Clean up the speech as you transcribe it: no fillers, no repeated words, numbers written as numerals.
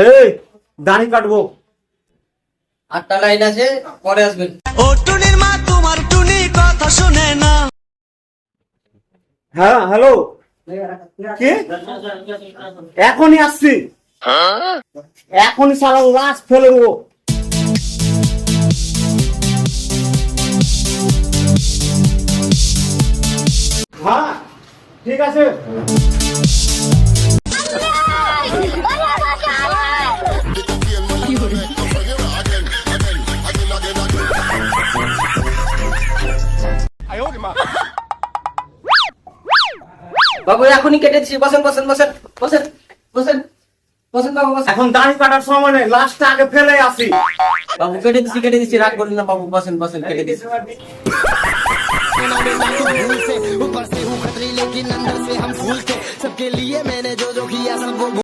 এই দাড়ি কাটবো। 8টা লাইন আছে, পরে আসবেন। ও টুনির মা তোমার টুনি কথা শুনে না। হ্যাঁ হ্যালো, কি এখনই আসছি, এখনই সারা লাশ ফেলে দেবো। হ্যাঁ ঠিক আছে। বাবু এখনই কেটে দিচ্ছি, বসেন বসেন বসেন বসেন বসেন বসেন বাবু বসেন। এখন দাড়ি কাটার সময় নেই, লাশটা আগে ফেলে আসি। বাবু কেটে দিচ্ছি, রাগ করলেন না বাবু, বসেন বসেন, কেটে দিচ্ছি। ऊपर से हूँ खतरी लेकिन अंदर से हम फूल थे। सबके लिए मैंने जो जो किया सब वो